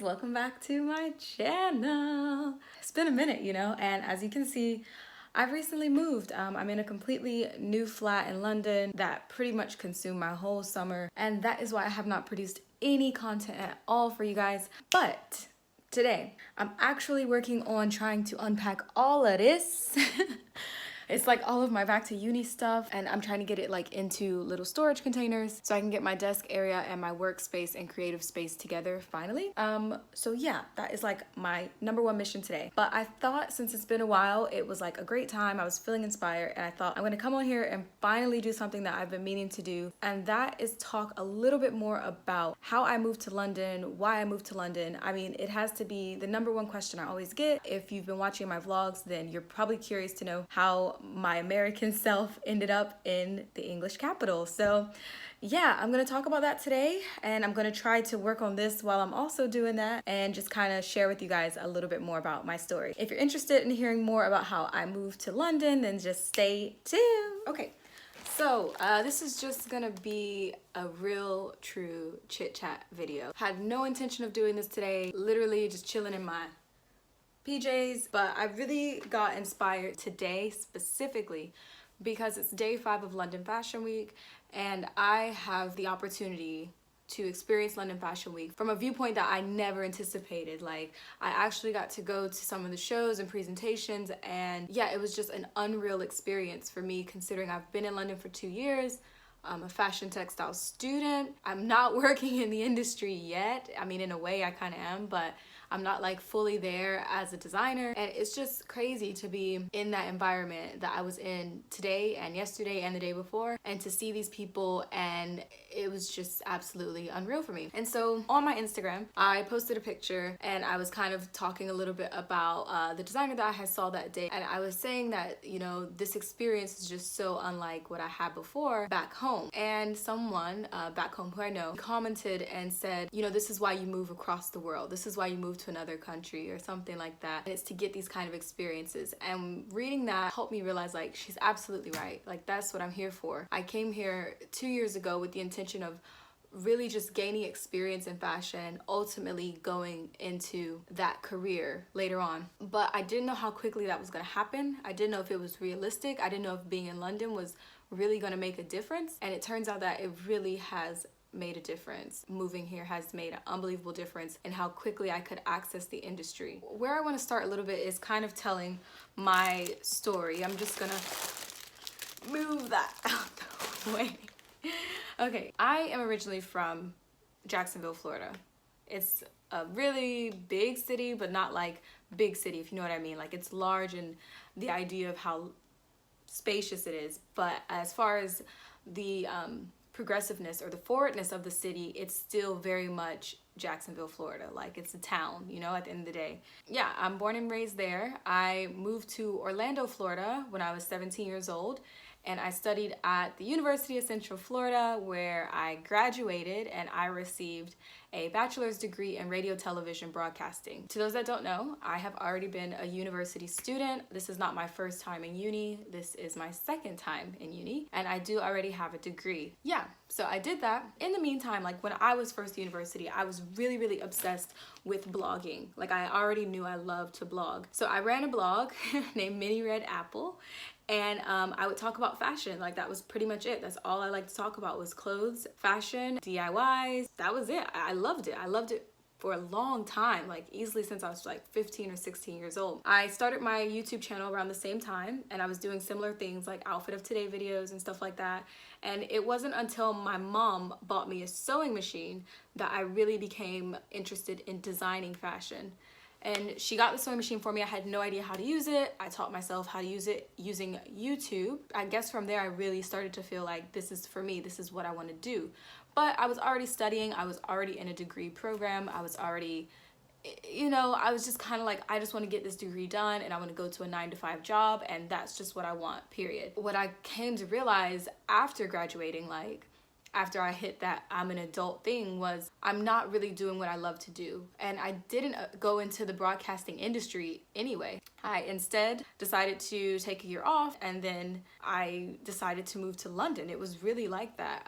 welcome back to my channel. It's been a minute, and as you can see, I've recently moved. I'm in a completely new flat in London that pretty much consumed my whole summer, and that is why I have not produced any content at all for you guys. But today, I'm actually working on trying to unpack all of this. It's like all of my back to uni stuff, and I'm trying to get it like into little storage containers so I can get my desk area and my workspace and creative space together finally. So yeah, that is like my #1 mission today. But I thought since it's been a while, it was like a great time. I was feeling inspired, and I thought I'm gonna come on here and finally do something that I've been meaning to do, and that is talk a little bit more about how I moved to London, why I moved to London. I mean, it has to be the #1 question I always get. If you've been watching my vlogs, then you're probably curious to know how my American self ended up in the English capital. So yeah, I'm gonna talk about that today, and I'm gonna try to work on this while I'm also doing that and just kind of share with you guys a little bit more about my story. If you're interested in hearing more about how I moved to London, then just stay tuned. Okay, so this is just gonna be a real true chit chat video. Had no intention of doing this today, literally just chilling in my PJs, but I really got inspired today specifically because it's day 5 of London Fashion Week, and I have the opportunity to experience London Fashion Week from a viewpoint that I never anticipated. Like, I actually got to go to some of the shows and presentations, and yeah, it was just an unreal experience for me considering I've been in London for 2 years. I'm a fashion textile student. I'm not working in the industry yet. I mean, in a way I kind of am, but I'm not like fully there as a designer, and it's just crazy to be in that environment that I was in today and yesterday and the day before, and to see these people, and it was just absolutely unreal for me. And so on my Instagram, I posted a picture, and I was kind of talking a little bit about the designer that I saw that day, and I was saying that, this experience is just so unlike what I had before back home. And someone back home who I know commented and said, this is why you move across the world. This is why you move to another country or something like that. And it's to get these kind of experiences. And reading that helped me realize, like, she's absolutely right. Like, that's what I'm here for. I came here 2 years ago with the intention of really just gaining experience in fashion, ultimately going into that career later on. But I didn't know how quickly that was gonna happen. I didn't know if it was realistic. I didn't know if being in London was really gonna make a difference. And it turns out that it really has made a difference. Moving here has made an unbelievable difference in how quickly I could access the industry. Where I want to start a little bit is kind of telling my story. I'm just gonna move that out the way. Okay, I am originally from Jacksonville, Florida. It's a really big city, but not like big city, if you know what I mean. Like, it's large in the idea of how spacious it is, but as far as the progressiveness or the forwardness of the city, it's still very much Jacksonville, Florida. Like, it's a town, at the end of the day. Yeah, I'm born and raised there. I moved to Orlando, Florida when I was 17 years old, and I studied at the University of Central Florida, where I graduated and I received a bachelor's degree in radio, television, broadcasting. To those that don't know, I have already been a university student. This is not my first time in uni. This is my second time in uni, and I do already have a degree. Yeah, so I did that. In the meantime, like, when I was first university, I was really, really obsessed with blogging. Like, I already knew I loved to blog. So I ran a blog named Mini Red Apple, and I would talk about fashion. Like, that was pretty much it. That's all I liked to talk about, was clothes, fashion, DIYs. That was it. I loved it. I loved it for a long time, like easily since I was like 15 or 16 years old. I started my YouTube channel around the same time, and I was doing similar things like outfit of today videos and stuff like that. And it wasn't until my mom bought me a sewing machine that I really became interested in designing fashion. And she got the sewing machine for me. I had no idea how to use it. I taught myself how to use it using YouTube. I guess from there I really started to feel like this is for me, this is what I want to do. But I was already studying, I was already in a degree program, I was already, I was just kind of like, I just want to get this degree done, and I want to go to a 9-to-5 job, and that's just what I want, period. What I came to realize after graduating, like, after I hit that I'm an adult thing, was I'm not really doing what I love to do. And I didn't go into the broadcasting industry anyway. I instead decided to take a year off, and then I decided to move to London. It was really like that.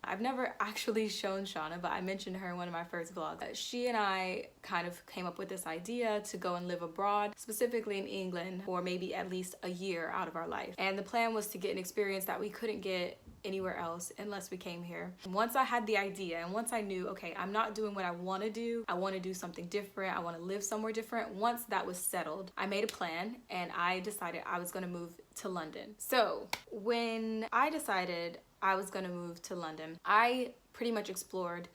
I've never actually shown Shauna, but I mentioned her in one of my first vlogs. She and I kind of came up with this idea to go and live abroad, specifically in England, for maybe at least a year out of our life. And the plan was to get an experience that we couldn't get anywhere else unless we came here. Once I had the idea and once I knew, okay, I'm not doing what I want to do, I want to do something different, I want to live somewhere different. Once that was settled, I made a plan and I decided I was going to move to London. So when I decided I was going to move to London, I pretty much explored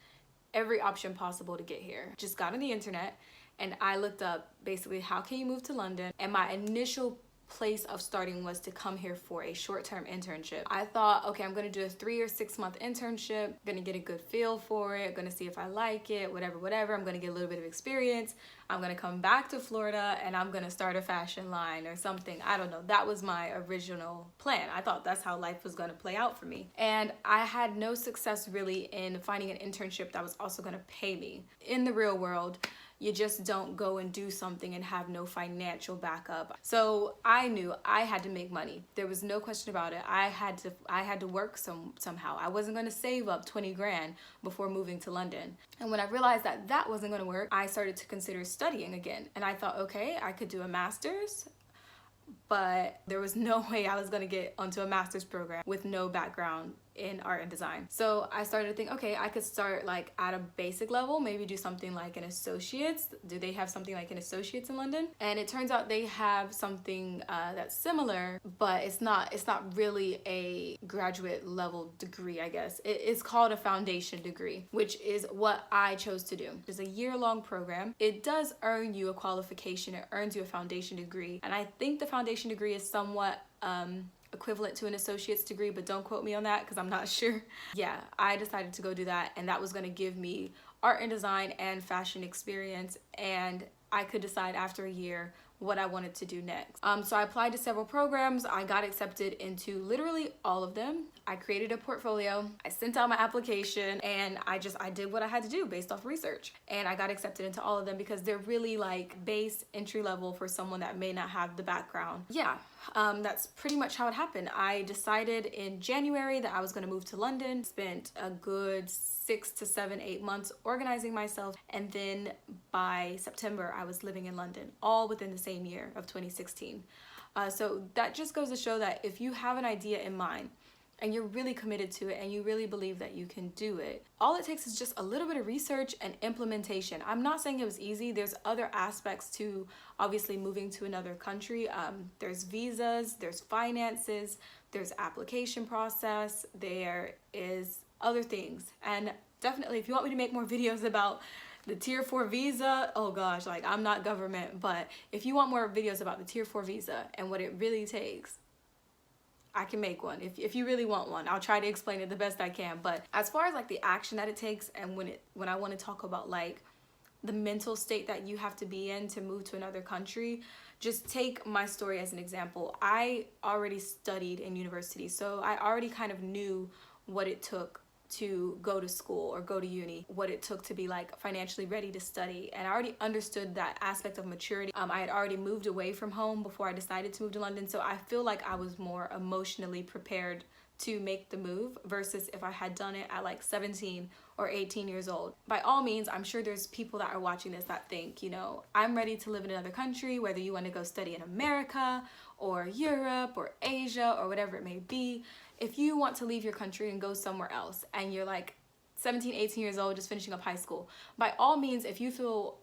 every option possible to get here. Just got on the internet and I looked up basically how can you move to London, and my initial place of starting was to come here for a short-term internship. I thought, okay, I'm gonna do a 3 or 6 month internship, gonna get a good feel for it, gonna see if I like it, whatever. I'm gonna get a little bit of experience. I'm gonna come back to Florida and I'm gonna start a fashion line or something. I don't know. That was my original plan. I thought that's how life was gonna play out for me. And I had no success really in finding an internship that was also gonna pay me. In the real world, you just don't go and do something and have no financial backup. So I knew I had to make money. There was no question about it. I had to work somehow. I wasn't gonna save up 20 grand before moving to London. And when I realized that that wasn't gonna work, I started to consider studying again. And I thought, okay, I could do a master's, but there was no way I was gonna get onto a master's program with no background in art and design. So I started to think, okay, I could start like at a basic level, maybe do something like an associate's. Do they have something like an associate's in London? And it turns out they have something that's similar, but it's not really a graduate level degree, I guess. It's called a foundation degree, which is what I chose to do. It's a year-long program. It does earn you a qualification. It earns you a foundation degree. And I think the foundation degree is somewhat equivalent to an associate's degree, but don't quote me on that because I'm not sure. Yeah, I decided to go do that, and that was going to give me art and design and fashion experience, and I could decide after a year what I wanted to do next. So I applied to several programs. I got accepted into literally all of them. I created a portfolio, I sent out my application, and I did what I had to do based off research. And I got accepted into all of them because they're really like base entry level for someone that may not have the background. Yeah, that's pretty much how it happened. I decided in January that I was gonna move to London, spent a good 6 to 7, 8 months organizing myself, and then by September I was living in London, all within the same year of 2016. So that just goes to show that if you have an idea in mind and you're really committed to it and you really believe that you can do it, all it takes is just a little bit of research and implementation. I'm not saying it was easy. There's other aspects to obviously moving to another country. There's visas, there's finances, there's application process, there is other things. And definitely if you want me to make more videos about the tier 4 visa, oh gosh, like I'm not government, but if you want more videos about the tier 4 visa and what it really takes, I can make one. If you really want one, I'll try to explain it the best I can. But as far as like the action that it takes, and when I want to talk about like the mental state that you have to be in to move to another country, just take my story as an example. I already studied in university, so I already kind of knew what it took to go to school or go to uni, what it took to be like financially ready to study, and I already understood that aspect of maturity. I had already moved away from home before I decided to move to London, so I feel like I was more emotionally prepared to make the move versus if I had done it at like 17 or 18 years old. By all means, I'm sure there's people that are watching this that think, you know, I'm ready to live in another country, whether you want to go study in America or Europe or Asia or whatever it may be. If you want to leave your country and go somewhere else and you're like 17, 18 years old, just finishing up high school, by all means, if you feel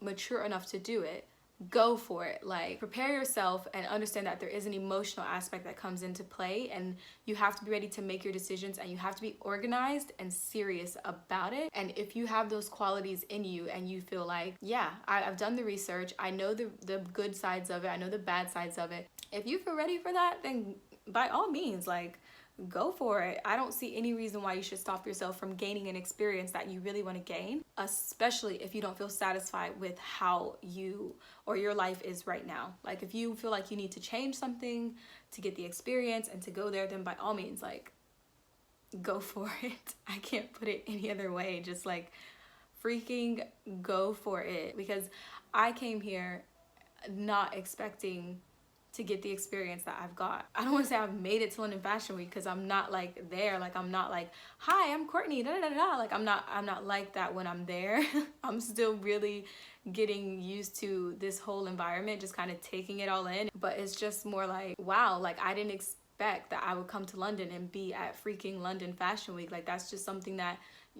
mature enough to do it, go for it. Like, prepare yourself and understand that there is an emotional aspect that comes into play, and you have to be ready to make your decisions, and you have to be organized and serious about it. And if you have those qualities in you and you feel like, yeah, I've done the research, I know the good sides of it, I know the bad sides of it, if you feel ready for that, then by all means, like, go for it. I don't see any reason why you should stop yourself from gaining an experience that you really want to gain, especially if you don't feel satisfied with how you or your life is right now. Like, if you feel like you need to change something to get the experience and to go there, then by all means, like, go for it. I can't put it any other way. Just like, freaking go for it. Because I came here not expecting to get the experience that I've got. I don't want to say I've made it to London Fashion Week because I'm not like there. Like I'm not like, hi, I'm Courtney, da da da da. Like I'm not like that when I'm there. I'm still really getting used to this whole environment, just kind of taking it all in. But it's just more like, wow, like I didn't expect that I would come to London and be at freaking London Fashion Week. Like that's just something that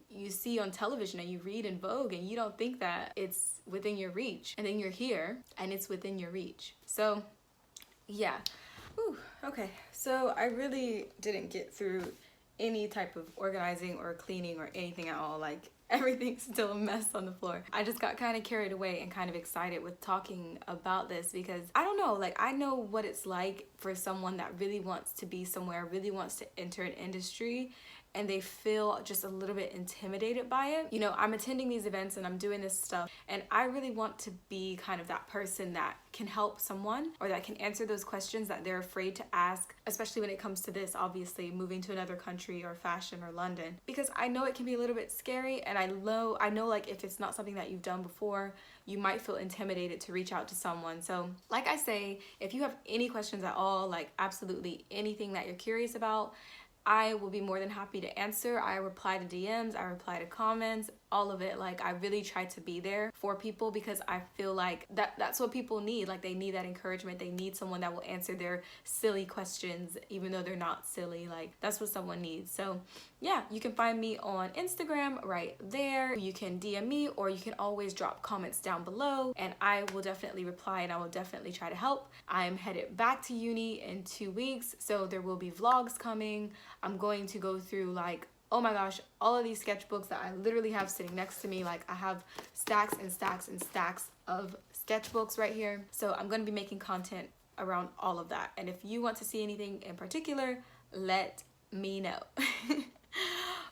you see on television and you read in Vogue, and you don't think that it's within your reach. And then you're here and it's within your reach. So yeah. Ooh, okay. So I really didn't get through any type of organizing or cleaning or anything at all. Like everything's still a mess on the floor. I just got kind of carried away and kind of excited with talking about this because I don't know, like I know what it's like for someone that really wants to be somewhere, really wants to enter an industry, and they feel just a little bit intimidated by it. You know, I'm attending these events and I'm doing this stuff, and I really want to be kind of that person that can help someone or that can answer those questions that they're afraid to ask, especially when it comes to this, obviously, moving to another country or fashion or London. Because I know it can be a little bit scary, and I know like if it's not something that you've done before, you might feel intimidated to reach out to someone. So like I say, if you have any questions at all, like absolutely anything that you're curious about, I will be more than happy to answer. I reply to DMs, I reply to comments, all of it. Like I really try to be there for people because I feel like that's what people need. Like they need that encouragement. They need someone that will answer their silly questions even though they're not silly. Like that's what someone needs. So yeah, you can find me on Instagram right there. You can DM me, or you can always drop comments down below and I will definitely reply and I will definitely try to help. I'm headed back to uni in 2 weeks, so there will be vlogs coming. I'm going to go through like, oh my gosh, all of these sketchbooks that I literally have sitting next to me. Like I have stacks and stacks and stacks of sketchbooks right here. So I'm going to be making content around all of that. And if you want to see anything in particular, let me know.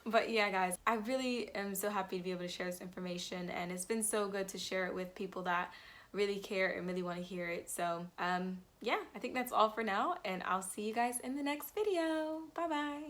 But yeah, guys, I really am so happy to be able to share this information, and it's been so good to share it with people that really care and really want to hear it. So yeah, I think that's all for now, and I'll see you guys in the next video. Bye bye.